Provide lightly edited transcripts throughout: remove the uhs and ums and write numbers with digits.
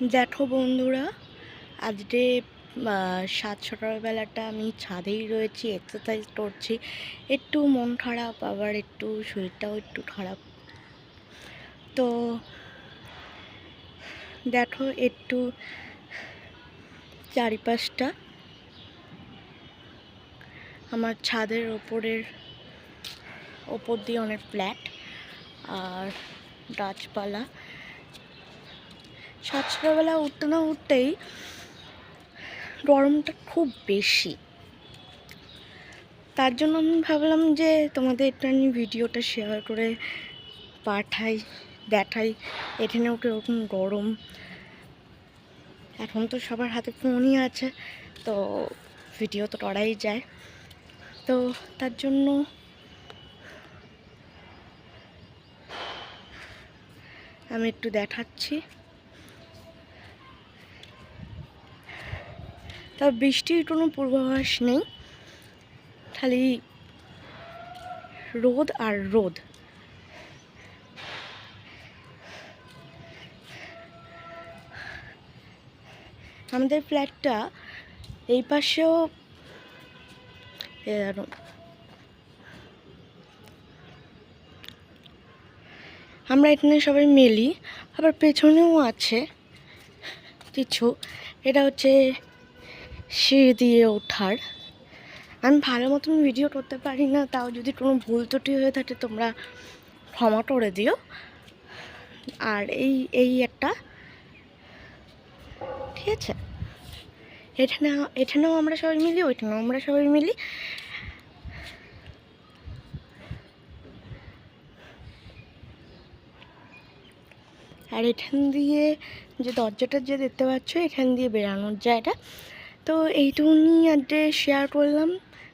দেখো বন্ধুরা, আজকে সাত সকালবেলাটা আমি ছাদেই রয়েছি, এক্সারসাইজ করছি। একটু মন খারাপ, আবার একটু শরীরটাও একটু খারাপ। তো দেখো একটু চারিপাশটা, আমার ছাদের ওপর দিয়ে অনেক ফ্ল্যাট আর গাছপালা। সাত সকালবেলা উঠতে না উঠতেই গরমটা খুব বেশি, তার জন্য আমি ভাবলাম যে তোমাদের একটু আমি ভিডিওটা শেয়ার করে দেখাই এখানেও কীরকম গরম। এখন তো সবার হাতে ফোনই আছে, তো ভিডিও তো করাই যায়। তো তার জন্য আমি একটু দেখাচ্ছি। তা বৃষ্টির কোনো পূর্বাভাস নেই, খালি রোদ আর রোদ। আমাদের ফ্ল্যাটটা এই পাশেও আমরা এখানে সবাই মিলি, আবার পেছনেও আছে কিছু। এটা হচ্ছে সিঁড়ি দিয়ে ওঠার। আমি ভালো মতন ভিডিও করতে পারি না, তাও যদি কোনো ভুল ত্রুটি হয়ে থাকে তোমরা ক্ষমা করে দিও। আর এই একটা, ঠিক আছে, এখানেও আমরা সবাই মিলি, ওইখানেও আমরা সবাই মিলি। আর এখান দিয়ে যে দরজাটা যে দেখতে পাচ্ছ, এখান দিয়ে বেরানোর জায়গা। তো এইটুকুনি আজকে শেয়ার করলাম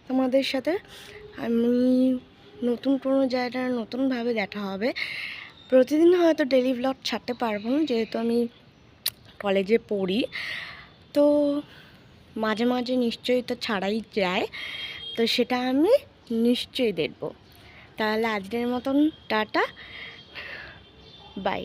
তোমাদের সাথে। আমি নতুন কোনো জায়গায় নতুনভাবে দেখা হবে। প্রতিদিন হয়তো ডেলি ব্লগ ছাড়তে পারবো না, যেহেতু আমি কলেজে পড়ি। তো মাঝে মাঝে নিশ্চয়ই তো ছাড়াই যায়, তো সেটা আমি নিশ্চয়ই দেখব। তাহলে আজকের মতন টাটা, বাই।